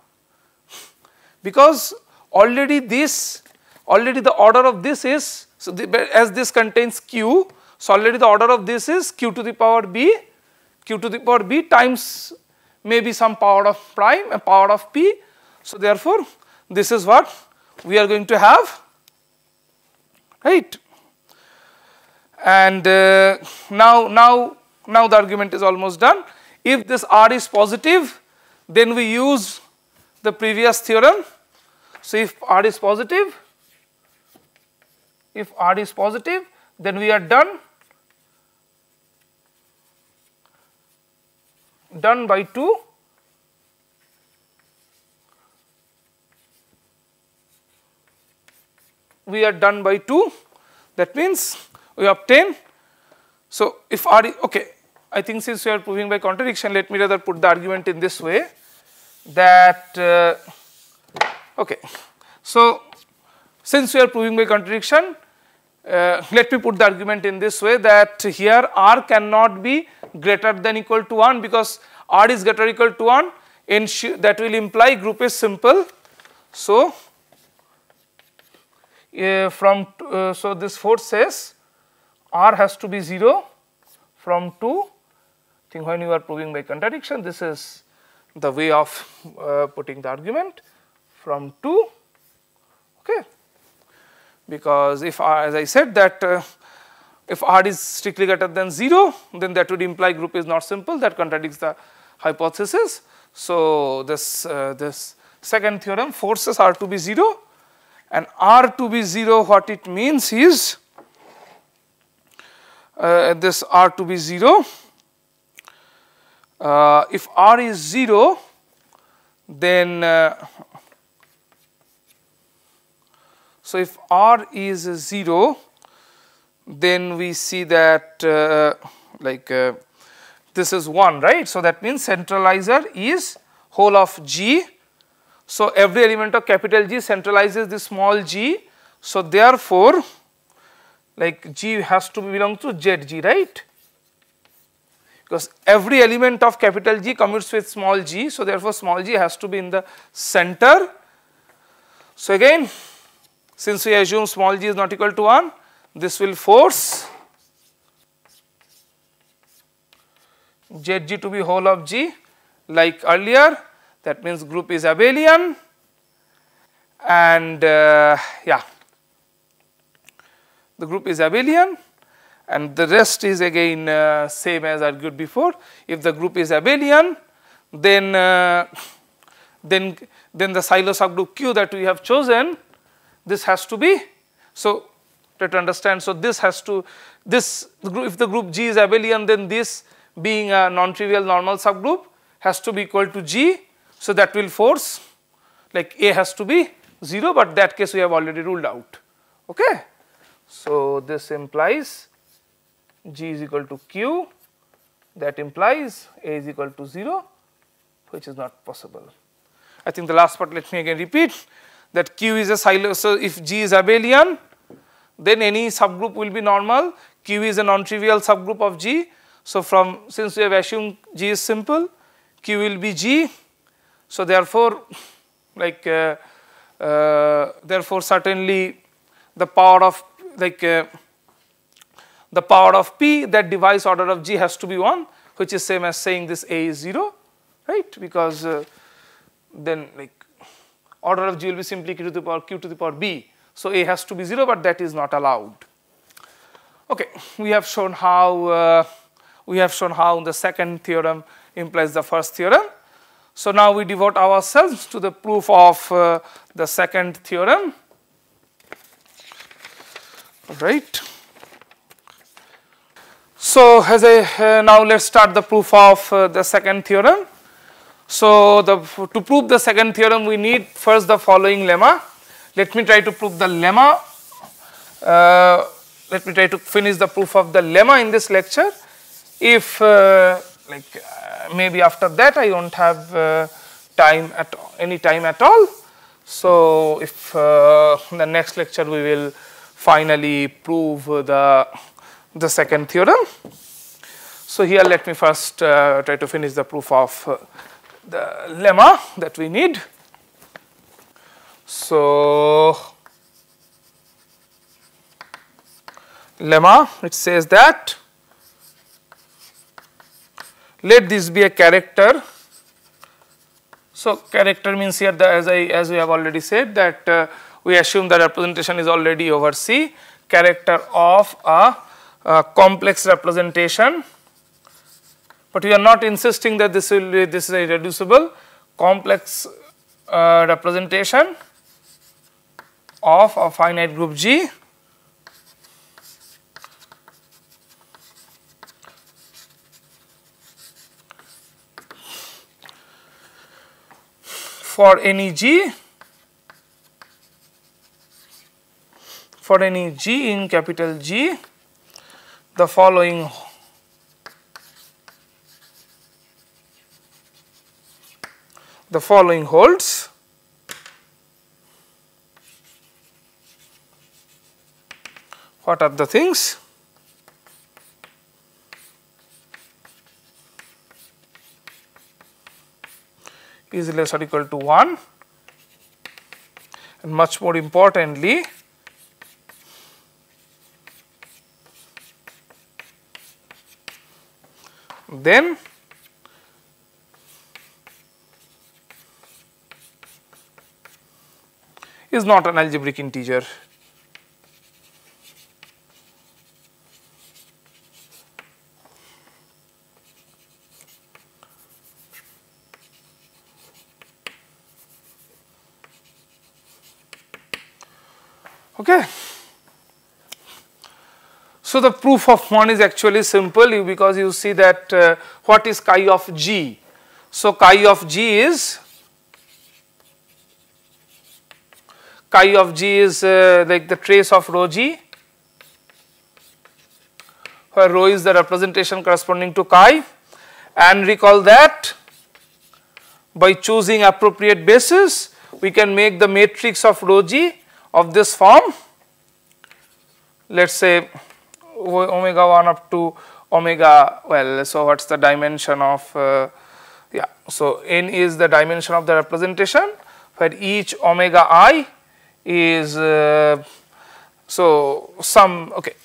because already the order of this is, so as this contains Q, so already the order of this is Q to the power B, Q to the power B times maybe some power of prime, a power of P. So therefore this is what we are going to have, right? And now the argument is almost done. If this R is positive, then we use the previous theorem. So if R is positive, then we are done by 2. We are done by 2. That means we obtain. So if R is okay, I think since we are proving by contradiction, let me rather put the argument in this way, that okay. So since we are proving by contradiction, let me put the argument in this way, that here R cannot be greater than equal to 1, because R is greater or equal to 1, that will imply group is simple. So so this force says R has to be 0 from 2. I think when you are proving by contradiction, this is the way of putting the argument, from 2, okay, because if R, as I said, that if R is strictly greater than 0, then that would imply group is not simple, that contradicts the hypothesis. So this second theorem forces R to be 0, and R to be 0, what it means is this R to be 0, if R is 0, then so if R is 0, then we see that this is 1, right? So that means centralizer is whole of G. So every element of capital G centralizes this small g. So therefore like G has to belong to ZG, right? Because every element of capital G commutes with small g, so therefore small g has to be in the center. So again, since we assume small g is not equal to 1, this will force ZG to be whole of G like earlier. That means group is abelian, and yeah, the group is abelian, and the rest is again same as argued before. If the group is abelian, then the Sylow subgroup Q that we have chosen, this has to be, so try to understand, so this has to, this group, if the group G is abelian, then this being a non-trivial normal subgroup has to be equal to G. So that will force like A has to be 0, but that case we have already ruled out, okay. So this implies G is equal to Q, that implies A is equal to 0, which is not possible. I think the last part, let me again repeat that Q is a so if G is abelian, then any subgroup will be normal. Q is a non-trivial subgroup of G. So since we have assumed G is simple, Q will be G. So therefore, therefore certainly the power of the power of P that divides order of G has to be 1, which is same as saying this A is 0, right? Because then order of G will be simply Q to the power B. So A has to be 0, but that is not allowed. Okay, we have shown how the second theorem implies the first theorem. So now we devote ourselves to the proof of the second theorem. Right. So now let's start the proof of the second theorem. So to prove the second theorem, we need first the following lemma. Let me try to prove the lemma. Let me try to finish the proof of the lemma in this lecture. If maybe after that I won't have any time at all. So if the next lecture we will finally prove the second theorem. So here let me first try to finish the proof of the lemma that we need. So lemma, it says that let this be a character. So character means here as we have already said that we assume the representation is already over C, character of a complex representation, but we are not insisting that this is a irreducible complex representation of a finite group G for any G in capital G, the following holds. What are the things? Is less or equal to 1, and much more importantly, then is not an algebraic integer. Okay. So the proof of 1 is actually simple because you see that what is chi of G? So chi of G is like the trace of rho G, where rho is the representation corresponding to chi, and recall that by choosing appropriate basis we can make the matrix of rho G of this form. Let us say omega 1 up to omega, well, so what is the dimension of, so n is the dimension of the representation, where each omega I is, so some, okay.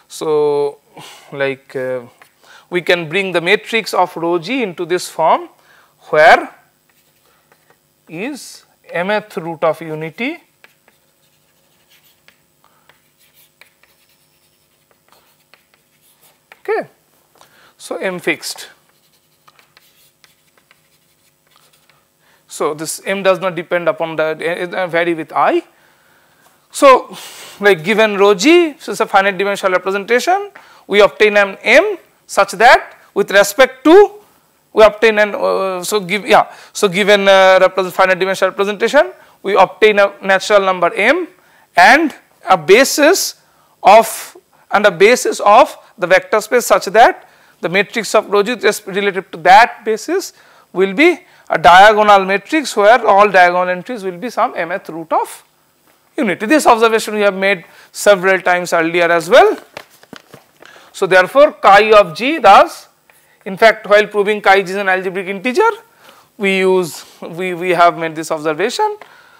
So like we can bring the matrix of rho G into this form, where is mth root of unity okay. So m fixed. So this m does not depend upon the vary with I. So like given rho G, so it's a finite dimensional representation, we obtain an m such that with respect to we obtain an given finite dimensional representation, we obtain a natural number m and a basis of and a basis of the vector space such that the matrix of rho g relative to that basis will be a diagonal matrix where all diagonal entries will be some mth root of unity. This observation we have made several times earlier as well. So therefore, chi of g thus, in fact while proving chi g is an algebraic integer, we have made this observation.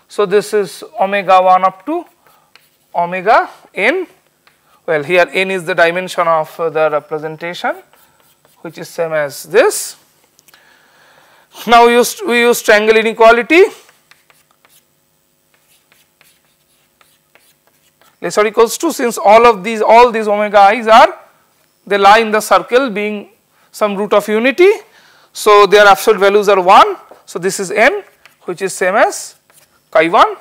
So this is omega 1 up to omega n. Well, here n is the dimension of the representation, which is same as this. Now we use triangle inequality. Less or equals to, since all these omega i's they lie in the circle being some root of unity. So their absolute values are 1. So this is n, which is same as chi 1.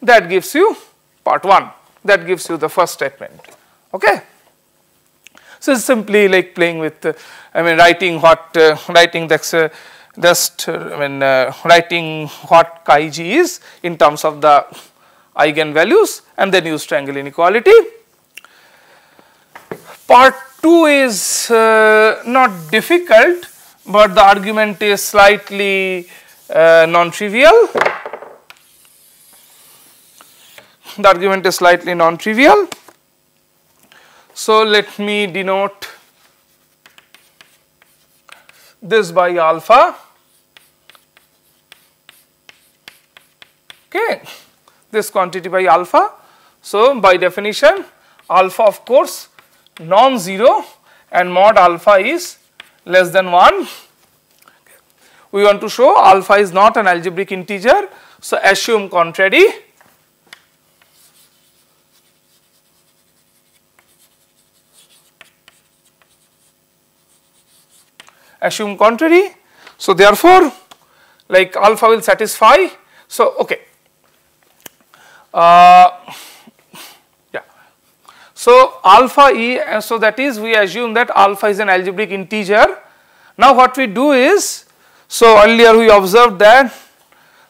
That gives you part 1. That gives you the first statement. Okay. So it's simply like playing with, writing what writing what chi g is in terms of the eigenvalues, and then use triangle inequality. Part 2 is not difficult, but the argument is slightly non-trivial. The argument is slightly non-trivial. So let me denote this by alpha. Okay, this quantity by alpha. So by definition, alpha of course non-zero and mod alpha is less than 1. We want to show alpha is not an algebraic integer. So assume contrary. Assume contrary. So therefore, like alpha will satisfy. So okay. Yeah. So alpha e. So that is, we assume that alpha is an algebraic integer. Now what we do is, so earlier we observed that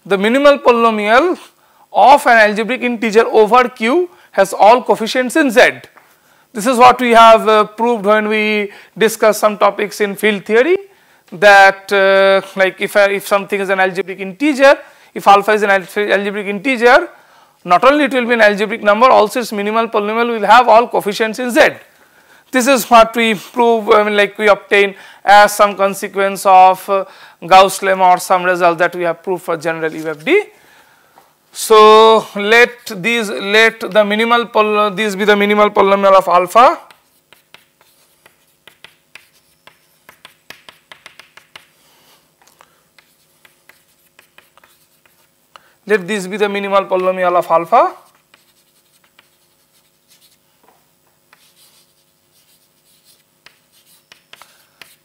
the minimal polynomial of an algebraic integer over Q has all coefficients in Z. This is what we have proved when we discussed some topics in field theory, that like if something is an algebraic integer, if alpha is an algebraic integer, not only it will be an algebraic number, also its minimal polynomial will have all coefficients in Z. This is what we prove, like we obtain as some consequence of Gauss lemma or some result that we have proved for general UFD. So let these be the minimal polynomial of alpha. Let this be the minimal polynomial of alpha.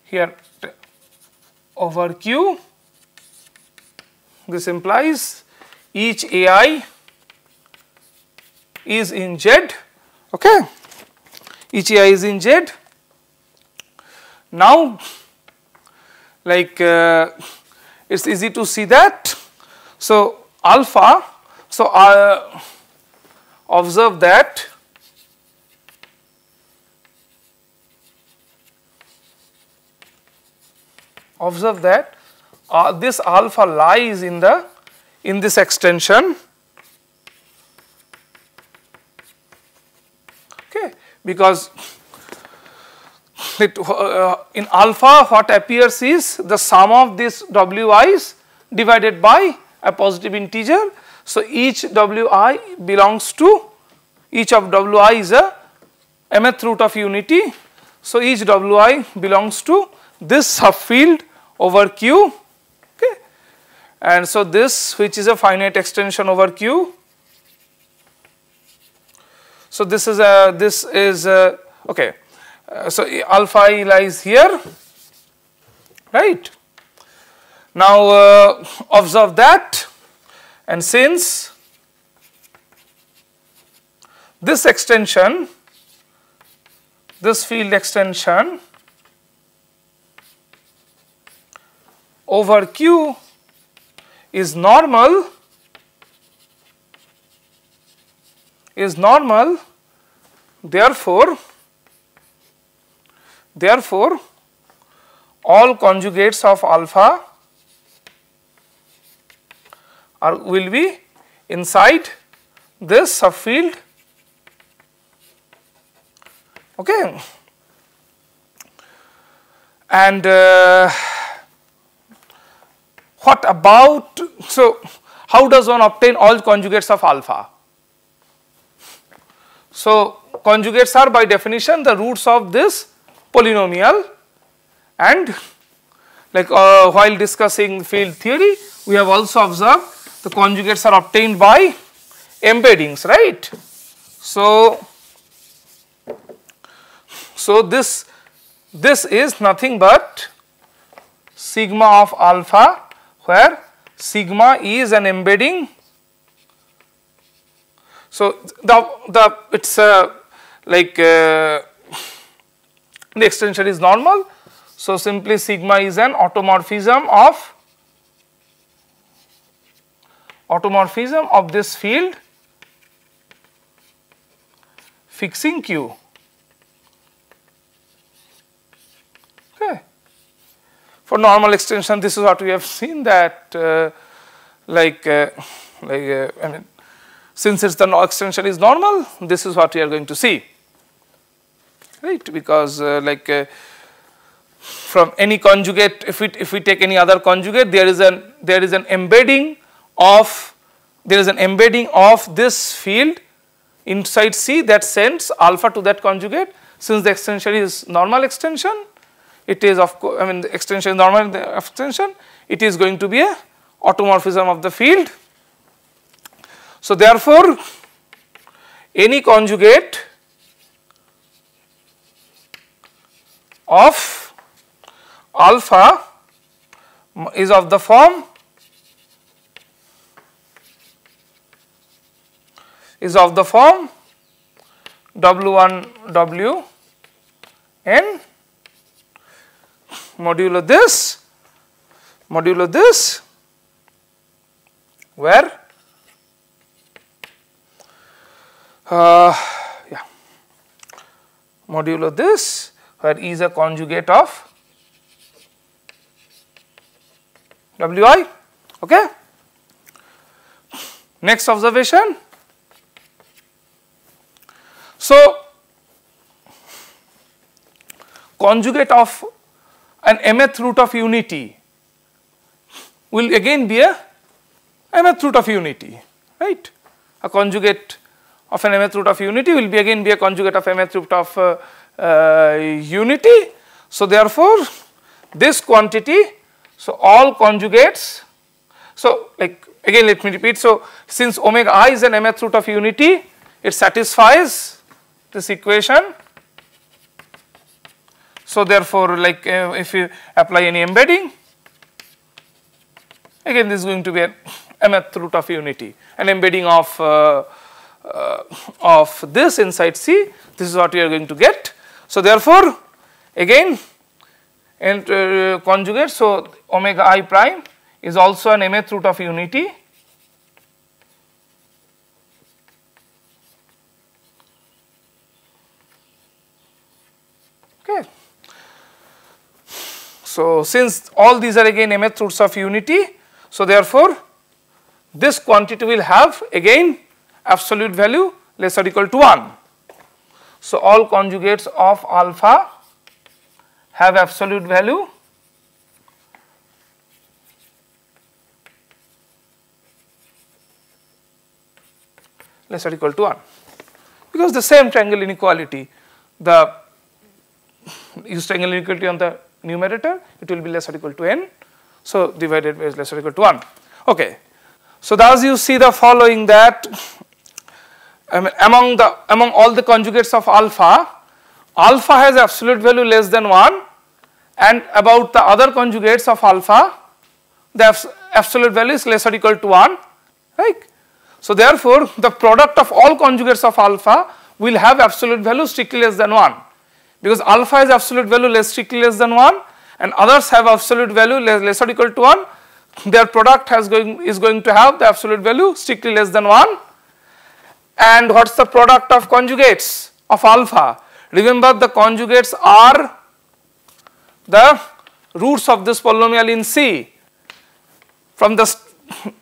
Here over Q, this implies each AI is in Z, okay, each AI is in Z. Now like it's easy to see that. So alpha, so observe that this alpha lies in this extension, okay, because in alpha what appears is the sum of these wi's divided by a positive integer. So each wi belongs to, each of wi is a mth root of unity. So each wi belongs to this subfield over Q, okay, and so this, which is a finite extension over Q. So this is okay. So alpha I lies here, right? Now observe that, and since this extension, this field extension over Q is normal, therefore Therefore, all conjugates of alpha will be inside this subfield. Okay. And what about, so how does one obtain all conjugates of alpha? So conjugates are by definition the roots of this polynomial, and like while discussing field theory we have also observed the conjugates are obtained by embeddings, right. So this is nothing but sigma of alpha, where sigma is an embedding. So it's like the extension is normal. So simply sigma is an automorphism of this field fixing Q. Okay. For normal extension, this is what we have seen, that I mean, since it's the extension is normal, this is what we are going to see, right? Because from any conjugate, if we take any other conjugate, there is an embedding of this field inside C that sends alpha to that conjugate. Since the extension is normal extension, it is of course, I mean the extension is normal extension, it is going to be a automorphism of the field. So therefore, any conjugate of alpha is of the form W1 W n modulo this where modulo this where E is a conjugate of Wi. Okay. Next observation. So conjugate of an mth root of unity will again be a mth root of unity, right? A conjugate of an mth root of unity will be again be a conjugate of mth root of unity. So therefore, this quantity, so all conjugates, so like again let me repeat, so since omega I is an mth root of unity, it satisfies this equation. So therefore, like if you apply any embedding, again this is going to be an mth root of unity, an embedding of this inside C. This is what we are going to get. So therefore, again and conjugate, so omega I prime is also an mth root of unity. Okay. So since all these are again mth roots of unity, so therefore this quantity will have again absolute value less or equal to 1. So all conjugates of alpha have absolute value less or equal to 1, because the same triangle inequality, the use triangle inequality on the numerator, it will be less or equal to n, so divided by less or equal to 1. Okay. So thus you see the following, that among all the conjugates of alpha, alpha has absolute value less than 1, and about the other conjugates of alpha, the absolute value is less or equal to 1, right. So therefore, the product of all conjugates of alpha will have absolute value strictly less than 1, because alpha has absolute value strictly less than 1 and others have absolute value less or equal to 1, their product is going to have the absolute value strictly less than 1. And what is the product of conjugates of alpha? Remember, the conjugates are the roots of this polynomial in C from the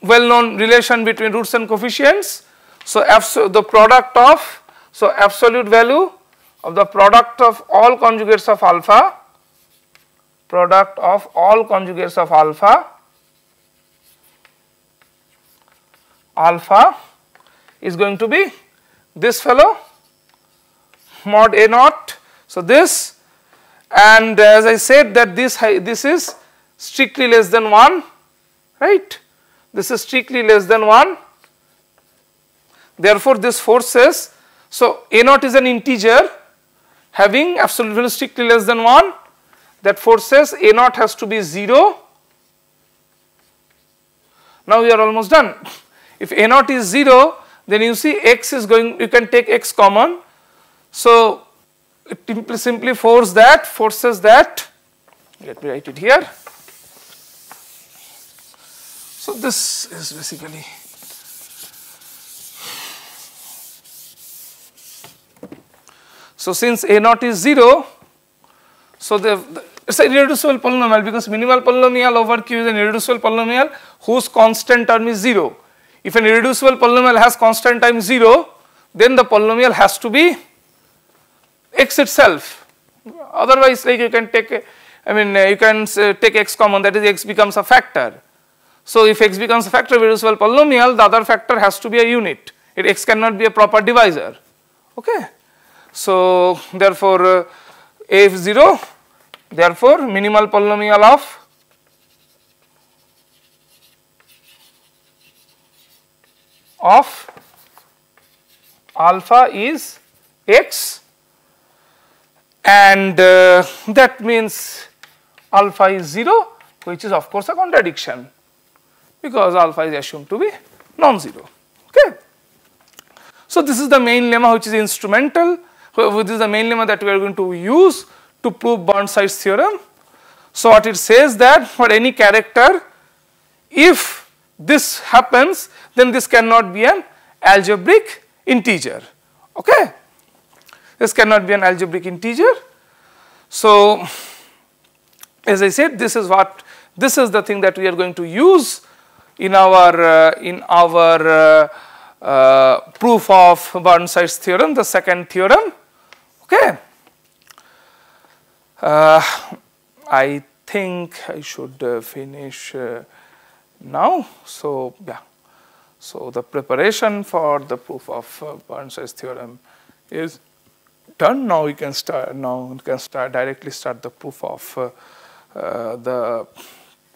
well-known relation between roots and coefficients. So, the product of, so absolute value of the product of all conjugates of alpha, product of all conjugates of alpha, alpha is going to be this fellow mod A naught. So, this, and as I said that this is strictly less than 1, right, this is strictly less than 1. Therefore, this forces, so A naught is an integer having absolute value strictly less than 1, that forces A naught has to be 0. Now, we are almost done. If A naught is 0, then you see x is going, you can take x common. So, it simply forces that, let me write it here. So, this is basically so since A naught is 0, so it's an irreducible polynomial because minimal polynomial over Q is an irreducible polynomial whose constant term is 0. If an irreducible polynomial has constant term 0, then the polynomial has to be x itself. Otherwise, like you can take, you can take x common, that is x becomes a factor. So, if x becomes a factor of irreducible polynomial, the other factor has to be a unit. X cannot be a proper divisor. Okay. So, therefore, A is 0, therefore, minimal polynomial of alpha is x, and that means alpha is 0, which is of course a contradiction because alpha is assumed to be non-zero. Okay. So, this is the main lemma which is instrumental. This is the main lemma that we are going to use to prove Burnsides theorem. So, what it says that for any character, if this happens, then this cannot be an algebraic integer. Okay, this cannot be an algebraic integer. So, as I said, this is the thing that we are going to use in our proof of Burnsides theorem, the second theorem. Okay. I think I should finish now. So, yeah. So, the preparation for the proof of Burnsides theorem is done. Now, we can start. Now, we can directly start the proof of the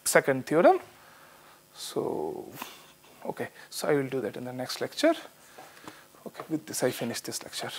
second theorem. So, okay. So, I will do that in the next lecture. Okay. With this, I finish this lecture.